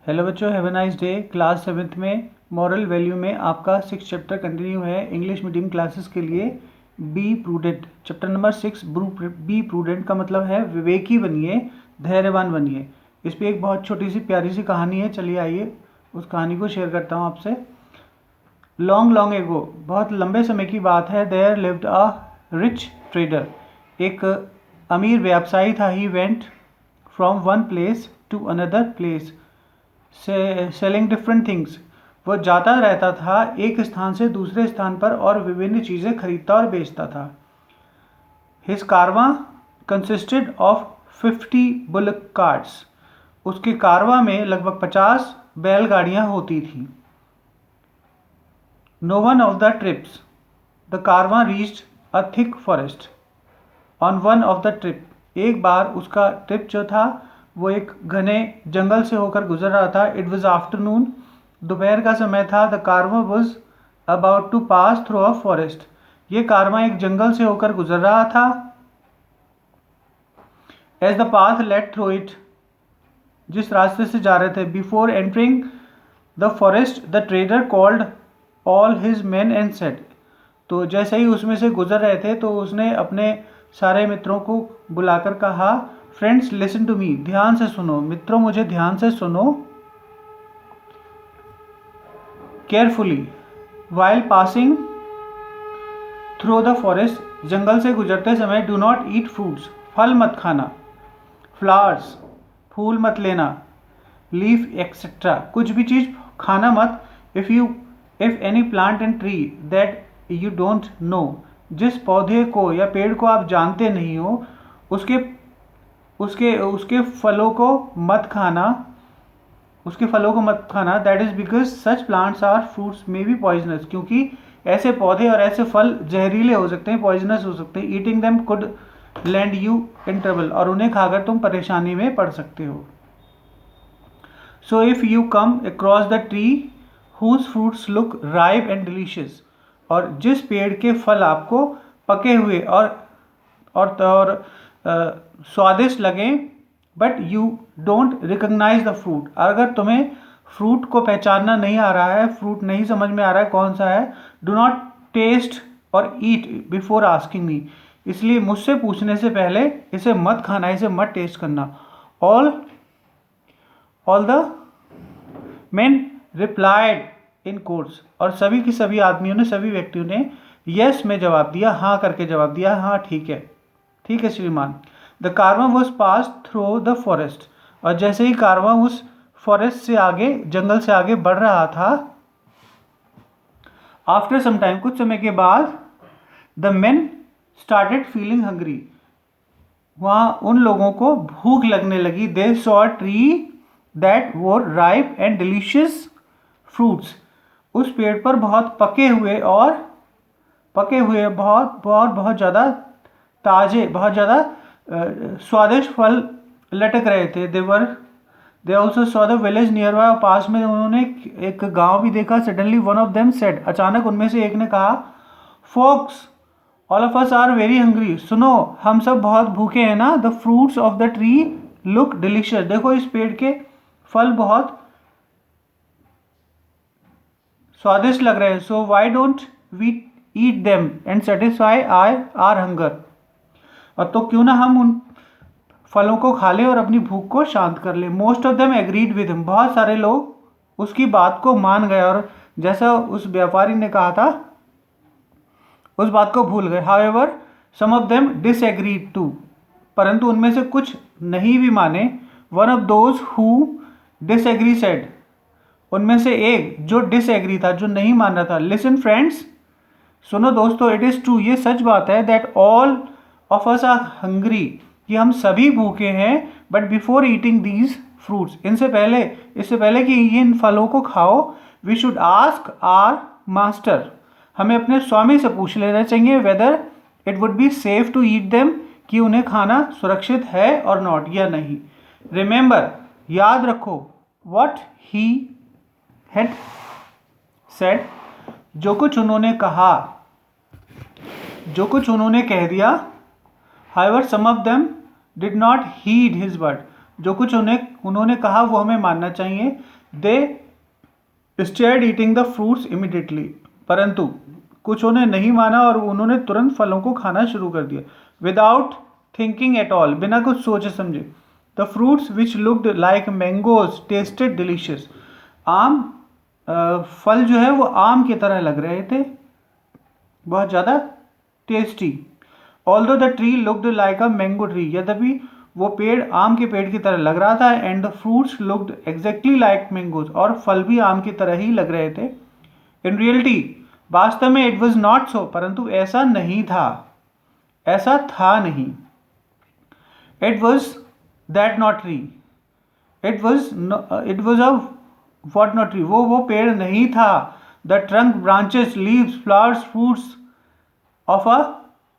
Hello बच्चों, have a nice day. Class 7th में moral value में आपका 6 चैप्टर कंटिन्यू है इंग्लिश मीडियम क्लासेस के लिए। Be prudent, chapter number 6। Be prudent का मतलब है विवेकी बनिए, धैर्यवान बनिए। इस पर एक बहुत छोटी सी प्यारी सी कहानी है, चलिए आइए उस कहानी को शेयर करता हूँ आपसे। लॉन्ग लॉन्ग एगो, बहुत लंबे समय की बात है, there lived a rich trader. एक अमीर व्यवसायी था। He went from one place to another place selling different things. वो जाता रहता था एक स्थान से दूसरे स्थान पर और विभिन्न चीज़ें खरीदता और बेचता था। His Karwaan consisted of 50 bullock carts. उसके कारवां में लगभग 50 बैलगाड़ियां होती थीं। No one of the trips the caravan reached a thick forest. On one of the trip, एक बार उसका ट्रिप जो था वो एक घने जंगल से होकर गुजर रहा था। इट वॉज आफ्टरनून, दोपहर का समय था। द कारवा was about to pass through a forest. ये कारवा एक जंगल से होकर गुजर रहा था। As the path led through it, जिस रास्ते से जा रहे थे, before entering the forest the trader called all his man and said. तो जैसे ही उसमें से गुजर रहे थे तो उसने अपने सारे मित्रों को बुलाकर कहा, फ्रेंड्स लिसन टू मी, ध्यान से सुनो मित्रों, मुझे ध्यान से सुनो। Carefully while passing through the forest, जंगल से गुजरते समय, डू नॉट ईट फ्रूट्स, फल मत खाना, फ्लावर्स, फूल मत लेना, लीफ एक्सेट्रा, कुछ भी चीज़ खाना मत। If any plant and tree that you don't know, जिस पौधे को या पेड़ को आप जानते नहीं हो उसके उसके उसके फलों को मत खाना, उसके फलों को मत खाना। That is because such plants or fruits may be poisonous, क्योंकि ऐसे पौधे और ऐसे फल जहरीले हो सकते हैं, पॉइजनस हो सकते हैं। Eating them could land you in trouble, और उन्हें खाकर तुम परेशानी में पड़ सकते हो। So if you come across the tree whose fruits look ripe and delicious, और जिस पेड़ के फल आपको पके हुए और स्वादिष्ट लगें, but you don't recognize the fruit, अगर तुम्हें फ्रूट को पहचानना नहीं आ रहा है, फ्रूट नहीं समझ में आ रहा है कौन सा है, डू नॉट टेस्ट और ईट बिफोर आस्किंग मी, इसलिए मुझसे पूछने से पहले इसे मत खाना, इसे मत टेस्ट करना। All the man replied in course, और सभी की सभी आदमियों ने, सभी व्यक्तियों ने यस में जवाब दिया, हाँ करके जवाब दिया, हाँ ठीक है श्रीमान। द कारवा was pass through the forest, और जैसे ही कारवा उस फॉरेस्ट से आगे, जंगल से आगे बढ़ रहा था, आफ्टर सम टाइम, कुछ समय के बाद, the main started feeling hungry, वहाँ उन लोगों को भूख लगने लगी। दे सॉ ट्री दैट वोर राइप एंड डिलीशियस फ्रूट्स, उस पेड़ पर बहुत पके हुए बहुत ज़्यादा ताज़े, बहुत ज़्यादा स्वादिष्ट फल लटक रहे थे। They also saw the village nearby, पास में उन्होंने एक गांव भी देखा। Suddenly one of them said, अचानक उनमें से एक ने कहा, folks all of us are very hungry, सुनो हम सब बहुत भूखे हैं ना। The fruits of the tree look delicious, देखो इस पेड़ के फल बहुत स्वादिष्ट लग रहे हैं। So why don't we eat them and satisfy our hunger, और तो क्यों ना हम उन फलों को खा लें और अपनी भूख को शांत कर लें। Most of them agreed with him, बहुत सारे लोग उसकी बात को मान गए और जैसा उस व्यापारी ने कहा था उस बात को भूल गए। However some of them disagreed to, परंतु उनमें से कुछ नहीं भी माने। One of those who disagree said, उनमें से एक जो डिसएग्री था, जो नहीं मान रहा था, लिसन फ्रेंड्स, सुनो दोस्तों, इट इज़ ट्रू, ये सच बात है, that all of us are hungry, कि हम सभी भूखे हैं। But before eating these fruits, इससे पहले कि इन फलों को खाओ, we should ask our master, हमें अपने स्वामी से पूछ लेना चाहिए, whether it would be safe to eat them, कि उन्हें खाना सुरक्षित है और नॉट, या नहीं। रिमेंबर, याद रखो, वॉट ही हैड सेड, जो कुछ उन्होंने कहा, जो कुछ उन्होंने कह दिया। However some of them did not heed his word, जो कुछ उन्होंने कहा वो हमें मानना चाहिए। They started eating the fruits immediately, परंतु कुछ उन्हें नहीं माना और उन्होंने तुरंत फलों को खाना शुरू कर दिया। विदाउट थिंकिंग एट ऑल, बिना कुछ सोचे समझे। The fruits which looked like mangoes tested delicious, आम फल जो है वो आम की तरह लग रहे थे, बहुत ज़्यादा tasty. Although the tree looked like a mango tree, यद्यपि वो पेड़ आम के पेड़ की तरह लग रहा था। And the fruits looked exactly like mangoes, और फल भी आम की तरह ही लग रहे थे। इन रियलिटी, वास्तव में इट वॉज नॉट सो, परंतु ऐसा नहीं था, ऐसा था नहीं। It was that not tree, it was a what not tree, वो पेड़ नहीं था। The trunk, branches, leaves, flowers, fruits of a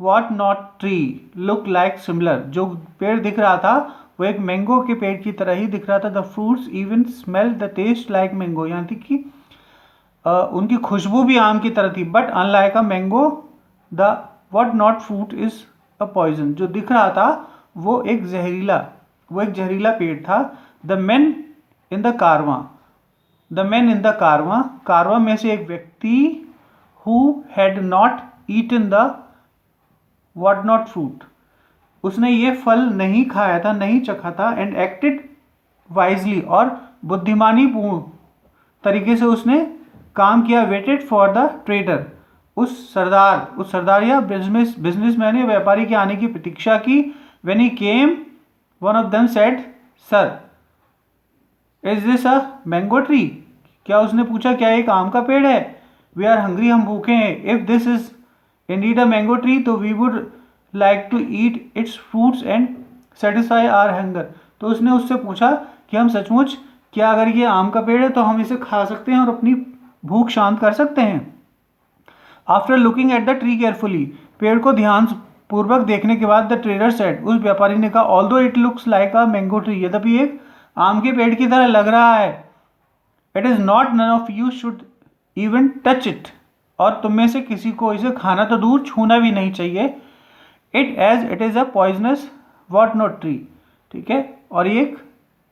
what not tree look like similar, जो पेड़ दिख रहा था वो एक मैंगो के पेड़ की तरह ही दिख रहा था। The fruits even smell the taste like mango, यहाँ तक कि उनकी खुशबू भी आम की तरह थी। But unlike a mango the what not fruit is a poison, जो दिख रहा था वो एक जहरीला पेड़ था। द मैन इन द कारवां, कारवां में से एक व्यक्ति, who had not eaten the what not fruit, उसने ये फल नहीं खाया था, नहीं चखा था। एंड एक्टेड वाइजली, और बुद्धिमानी पूर्ण तरीके से उसने काम किया। वेटेड फॉर द ट्रेडर, उस सरदार या बिजनेसमैन या व्यापारी के आने की प्रतीक्षा की। When he came, one of them said, sir is this a mango tree, क्या उसने पूछा क्या एक आम का पेड़ है? वी आर हंग्री, हम भूखे हैं। If this is indeed a mango tree, तो we would like to eat its fruits and satisfy our hunger. तो उसने उससे पूछा कि हम सचमुच, क्या अगर ये आम का पेड़ है तो हम इसे खा सकते हैं और अपनी भूख शांत कर सकते हैं? After looking at the tree carefully, पेड़ को ध्यान पूर्वक देखने के बाद, द ट्रेडर सेड, उस व्यापारी ने कहा, although it looks like a mango tree, यद्यपि एक आम के पेड़ की तरह लग रहा है, it is not, none of you should even touch it, और तुम में से किसी को इसे खाना तो दूर, छूना भी नहीं चाहिए। It is a poisonous what not tree, ठीक है, और ये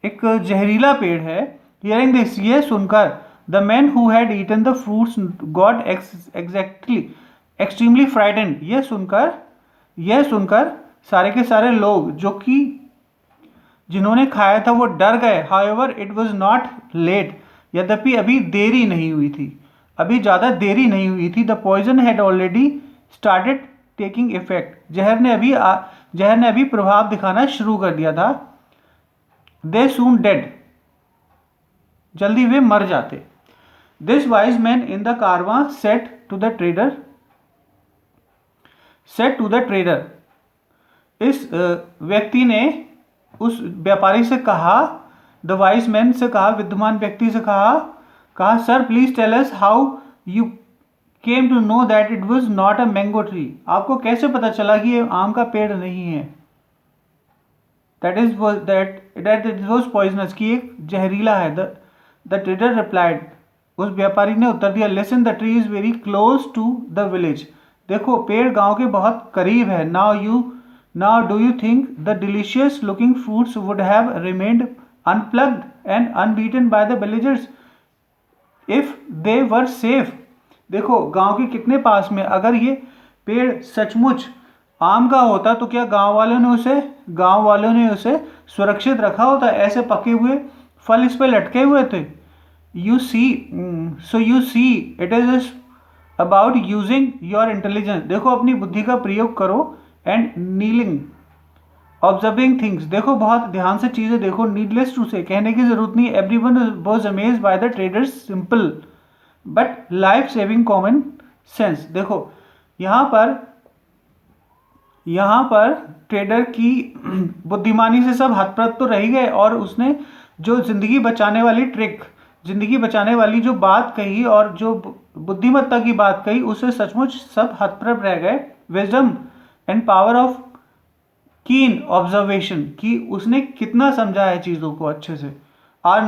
एक जहरीला पेड़ है। हियरिंग दिस, ये सुनकर, the man who had eaten the fruits got extremely frightened, यह सुनकर सारे के सारे लोग जिन्होंने खाया था वो डर गए। However it was not let, यद्यपि अभी देरी नहीं हुई थी, अभी ज़्यादा देरी नहीं हुई थी। The poison had already started taking effect, जहर ने अभी प्रभाव दिखाना शुरू कर दिया था। दे सून डेड, जल्दी वे मर जाते। This wise man in the Karwaan set to the trader, इस व्यक्ति ने उस व्यापारी से कहा, द वाइज मैन से कहा, विद्वान व्यक्ति से कहा, sir please tell us how you came to know that it was not a mango tree, आपको कैसे पता चला कि ये आम का पेड़ नहीं है? दैट इट वॉज पॉइजनस, कि एक जहरीला है। द ट्रेडर रिप्लाइड, उस व्यापारी ने उत्तर दिया, listen the tree is very close to the village, देखो पेड़ गांव के बहुत करीब है। Now do you think the delicious looking fruits would have remained unplucked and uneaten by the villagers if they were safe? देखो गांव के कितने पास में, अगर ये पेड़ सचमुच आम का होता तो क्या गांव वालों ने उसे सुरक्षित रखा होता? ऐसे पके हुए फल इस पे लटके हुए थे। You see it is about using your intelligence, देखो अपनी बुद्धि का प्रयोग करो। एंड नीलिंग ऑब्जर्विंग थिंग्स, देखो बहुत ध्यान से चीजें देखो। नीडलेस टू से, कहने की जरूरत नहीं, everyone was amazed by the traders simple but life saving common sense. देखो यहाँ पर ट्रेडर की बुद्धिमानी से सब हतप्रभ तो रह गए, और उसने जो जिंदगी बचाने वाली जो बात कही और जो बुद्धिमत्ता की बात कही, उससे सचमुच सब हतप्रभ रह गए। Wisdom and power of keen observation, कि उसने कितना समझा है चीजों को अच्छे से। Our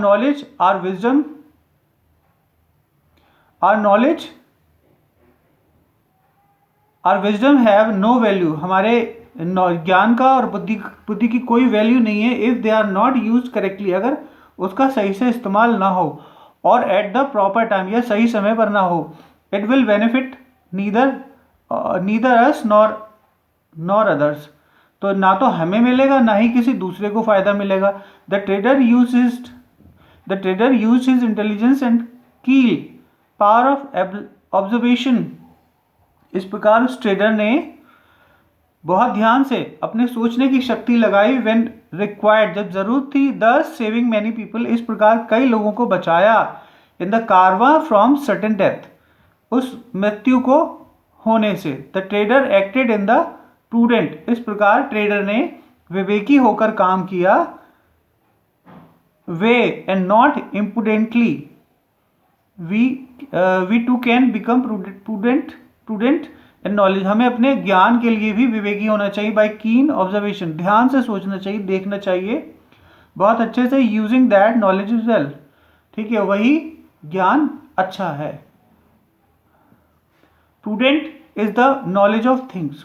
wisdom have no value, हमारे ज्ञान का और बुद्धि की कोई वैल्यू नहीं है if they are not use correctly, अगर उसका सही से इस्तेमाल ना हो, और एट द प्रॉपर टाइम, या सही समय पर ना हो। It will benefit neither us nor others, तो ना तो हमें मिलेगा ना ही किसी दूसरे को फायदा मिलेगा। The trader use his intelligence and कील पावर ऑफ ऑब्जर्वेशन। इस प्रकार उस ट्रेडर ने बहुत ध्यान से अपने सोचने की शक्ति लगाई, व्हेन रिक्वायर्ड, जब जरूरत थी, दस सेविंग मैनी पीपल, इस प्रकार कई लोगों को बचाया, in the caravan from sudden death, उस मृत्यु को होने से। The trader acted in the prudent, इस प्रकार ट्रेडर ने विवेकी होकर काम किया, way and not imprudently. We too can become prudent and knowledge, हमें अपने ज्ञान के लिए भी विवेकी होना चाहिए। बाय कीन ऑब्जर्वेशन, ध्यान से सोचना चाहिए, देखना चाहिए बहुत अच्छे से। Using that knowledge is well, ठीक है, वही ज्ञान अच्छा है। Prudent is the knowledge of things,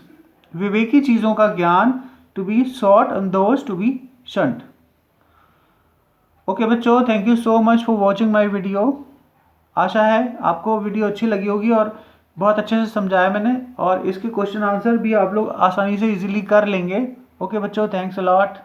विवेकी चीजों का ज्ञान, to be sought and those to be shunned. Okay बच्चों, thank you so much for watching my video. आशा है आपको वीडियो अच्छी लगी होगी और बहुत अच्छे से समझाया मैंने, और इसके क्वेश्चन आंसर भी आप लोग आसानी से इजीली कर लेंगे। ओके बच्चों, थैंक्स अ लॉट।